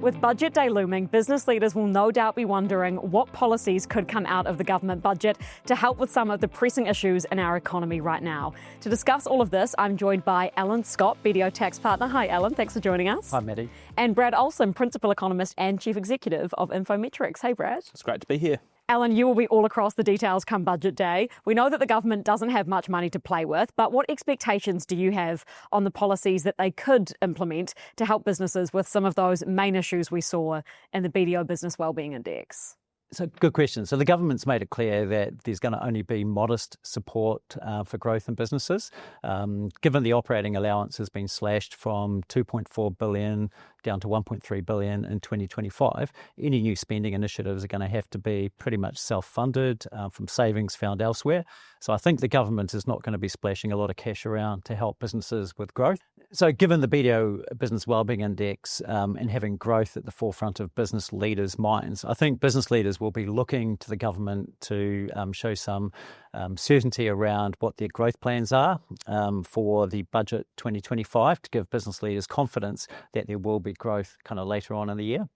With Budget Day looming, business leaders will no doubt be wondering what policies could come out of the government budget to help with some of the pressing issues in our economy right now. To discuss all of this, I'm joined by Alan Scott, BDO tax partner. Hi, Alan. Thanks for joining us. Hi, Maddie. And Brad Olson, principal economist and chief executive of Infometrics. Hey, Brad. It's great to be here. Alan, you will be all across the details come Budget Day. We know that the government doesn't have much money to play with, but what expectations do you have on the policies that they could implement to help businesses with some of those main issues we saw in the BDO Business Wellbeing Index? So, good question. So the government's made it clear that there's going to only be modest support for growth in businesses. Given the operating allowance has been slashed from $2.4 billion down to $1.3 billion in 2025, any new spending initiatives are going to have to be pretty much self-funded from savings found elsewhere. So I think the government is not going to be splashing a lot of cash around to help businesses with growth. So given the BDO Business Wellbeing Index and having growth at the forefront of business leaders' minds, I think business leaders will be looking to the government to show some certainty around what their growth plans are for the budget 2025 to give business leaders confidence that there will be growth kind of later on in the year.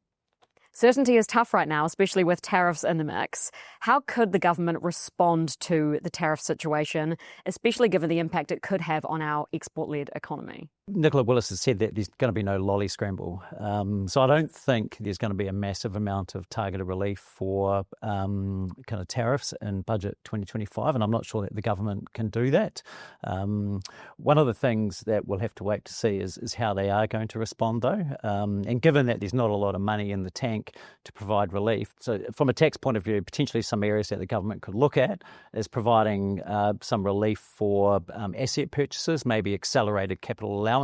Certainty is tough right now, especially with tariffs in the mix. How could the government respond to the tariff situation, especially given the impact it could have on our export-led economy? Nicola Willis has said that there's going to be no lolly scramble. So I don't think there's going to be a massive amount of targeted relief for kind of tariffs in budget 2025, and I'm not sure that the government can do that. One of the things that we'll have to wait to see is how they are going to respond, though. And given that there's not a lot of money in the tank to provide relief, so from a tax point of view, potentially some areas that the government could look at is providing some relief for asset purchases, maybe accelerated capital allowances,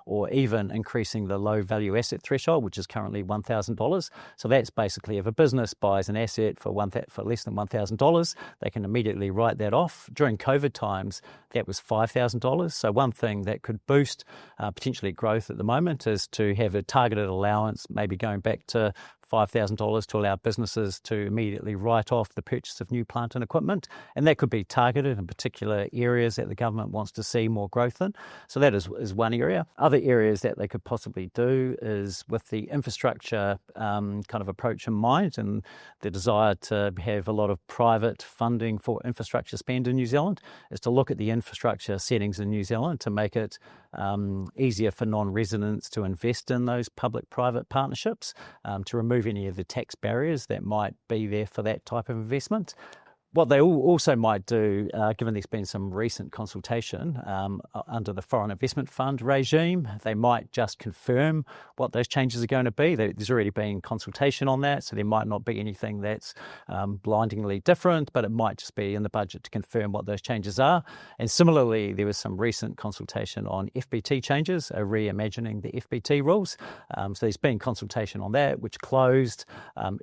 or even increasing the low value asset threshold, which is currently $1,000. So that's basically if a business buys an asset for less than $1,000, they can immediately write that off. During COVID times, that was $5,000. So one thing that could boost potentially growth at the moment is to have a targeted allowance, maybe going back to $5,000 to allow businesses to immediately write off the purchase of new plant and equipment. And that could be targeted in particular areas that the government wants to see more growth in. So that is one area. Other areas that they could possibly do is with the infrastructure kind of approach in mind and the desire to have a lot of private funding for infrastructure spend in New Zealand, is to look at the infrastructure settings in New Zealand to make it easier for non-residents to invest in those public-private partnerships, to remove any of the tax barriers that might be there for that type of investment. What they also might do, given there's been some recent consultation under the Foreign Investment Fund regime, they might just confirm what those changes are going to be. There's already been consultation on that, so there might not be anything that's blindingly different, but it might just be in the budget to confirm what those changes are. And similarly, there was some recent consultation on FBT changes, reimagining the FBT rules. So there's been consultation on that, which closed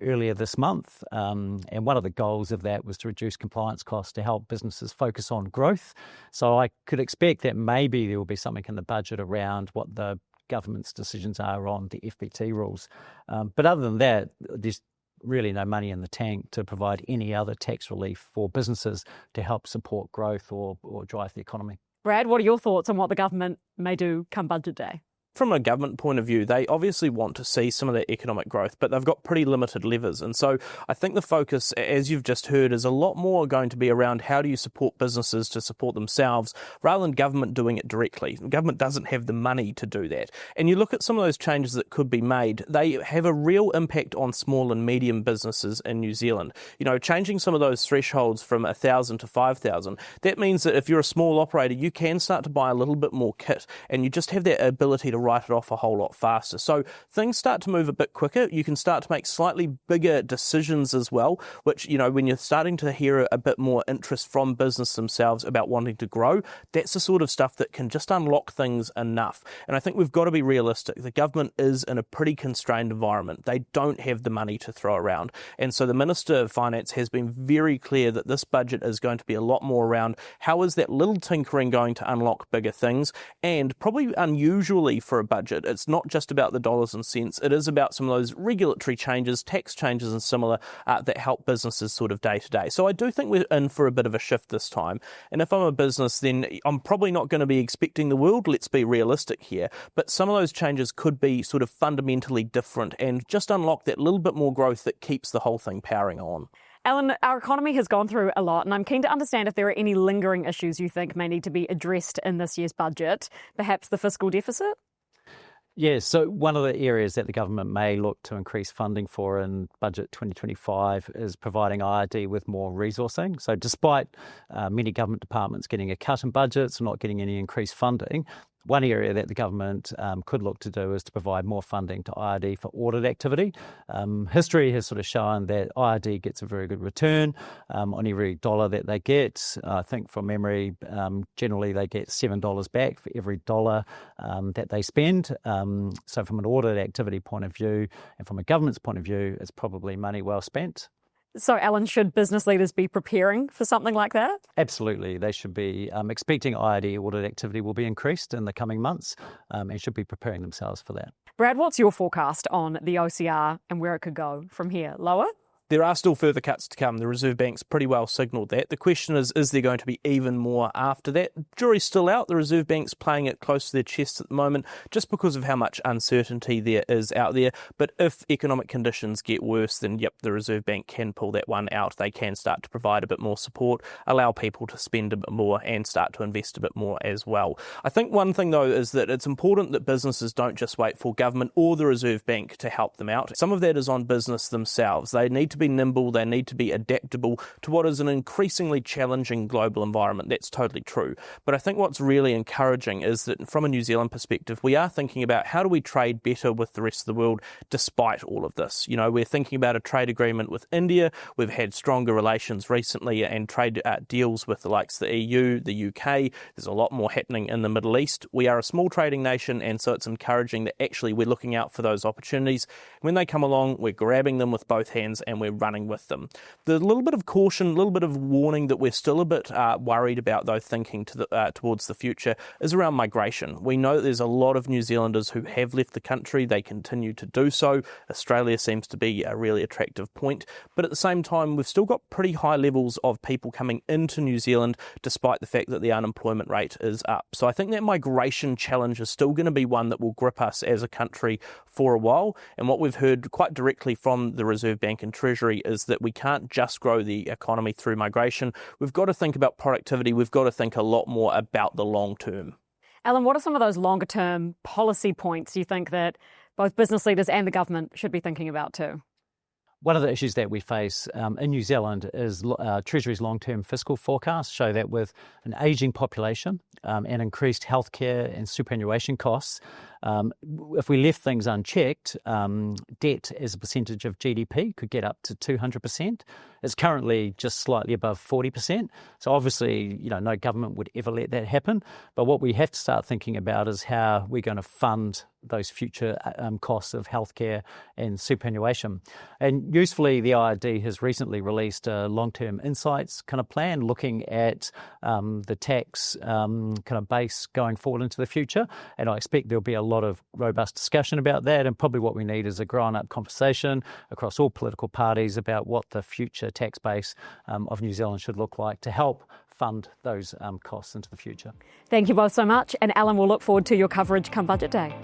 earlier this month. And one of the goals of that was to reduce compliance costs to help businesses focus on growth. So I could expect that maybe there will be something in the budget around what the government's decisions are on the FBT rules. But other than that, there's really no money in the tank to provide any other tax relief for businesses to help support growth or drive the economy. Brad, what are your thoughts on what the government may do come Budget Day? From a government point of view, they obviously want to see some of that economic growth, but they've got pretty limited levers. And so I think the focus, as you've just heard, is a lot more going to be around how do you support businesses to support themselves rather than government doing it directly. The government doesn't have the money to do that. And you look at some of those changes that could be made, they have a real impact on small and medium businesses in New Zealand. You know, changing some of those thresholds from 1,000 to 5,000, that means that if you're a small operator, you can start to buy a little bit more kit and you just have that ability to write it off a whole lot faster. So things start to move a bit quicker. You can start to make slightly bigger decisions as well, which, you know, when you're starting to hear a bit more interest from business themselves about wanting to grow, that's the sort of stuff that can just unlock things enough. And I think we've got to be realistic. The government is in a pretty constrained environment. They don't have the money to throw around. And so the Minister of Finance has been very clear that this budget is going to be a lot more around how is that little tinkering going to unlock bigger things, and probably unusually for for a budget, it's not just about the dollars and cents. It is about some of those regulatory changes, tax changes and similar that help businesses sort of day to day. So I do think we're in for a bit of a shift this time. And if I'm a business, then I'm probably not going to be expecting the world. Let's be realistic here. But some of those changes could be sort of fundamentally different and just unlock that little bit more growth that keeps the whole thing powering on. Alan, our economy has gone through a lot, and I'm keen to understand if there are any lingering issues you think may need to be addressed in this year's budget, perhaps the fiscal deficit? Yeah, so one of the areas that the government may look to increase funding for in budget 2025 is providing IRD with more resourcing. So despite many government departments getting a cut in budgets or not getting any increased funding, one area that the government could look to do is to provide more funding to IRD for audit activity. History has sort of shown that IRD gets a very good return on every dollar that they get. I think from memory, generally they get $7 back for every dollar that they spend. So from an audit activity point of view and from a government's point of view, it's probably money well spent. So, Alan, should business leaders be preparing for something like that? Absolutely. They should be expecting IRD audit activity will be increased in the coming months and should be preparing themselves for that. Brad, what's your forecast on the OCR and where it could go from here? Lower? There are still further cuts to come. The Reserve Bank's pretty well signalled that. The question is there going to be even more after that? Jury's still out. The Reserve Bank's playing it close to their chest at the moment just because of how much uncertainty there is out there. But if economic conditions get worse, then yep, the Reserve Bank can pull that one out. They can start to provide a bit more support, allow people to spend a bit more and start to invest a bit more as well. I think one thing though is that it's important that businesses don't just wait for government or the Reserve Bank to help them out. Some of that is on business themselves. They need to be nimble, they need to be adaptable to what is an increasingly challenging global environment. That's totally true. But I think what's really encouraging is that from a New Zealand perspective, we are thinking about how do we trade better with the rest of the world despite all of this. You know, we're thinking about a trade agreement with India. We've had stronger relations recently and trade deals with the likes of the EU, the UK. There's a lot more happening in the Middle East. We are a small trading nation, and so it's encouraging that actually we're looking out for those opportunities. When they come along, we're grabbing them with both hands and we're running with them. The little bit of caution, a little bit of warning that we're still a bit worried about, though, thinking towards the future is around migration. We know that there's a lot of New Zealanders who have left the country. They continue to do so. Australia seems to be a really attractive point. But at the same time, we've still got pretty high levels of people coming into New Zealand, despite the fact that the unemployment rate is up. So I think that migration challenge is still going to be one that will grip us as a country for a while. And what we've heard quite directly from the Reserve Bank and Treasury is that we can't just grow the economy through migration. We've got to think about productivity. We've got to think a lot more about the long term. Alan, what are some of those longer term policy points you think that both business leaders and the government should be thinking about too? One of the issues that we face in New Zealand is Treasury's long-term fiscal forecasts show that with an ageing population and increased healthcare and superannuation costs, if we left things unchecked, debt as a percentage of GDP could get up to 200%. It's currently just slightly above 40%. So obviously, no government would ever let that happen. But what we have to start thinking about is how we're going to fund those future costs of healthcare and superannuation. And usefully, the IRD has recently released a long-term insights kind of plan looking at the tax kind of base going forward into the future. And I expect there'll be a lot of robust discussion about that. And probably what we need is a grown-up conversation across all political parties about what the future tax base of New Zealand should look like to help fund those costs into the future. Thank you both so much. And Alan, we'll look forward to your coverage come budget day.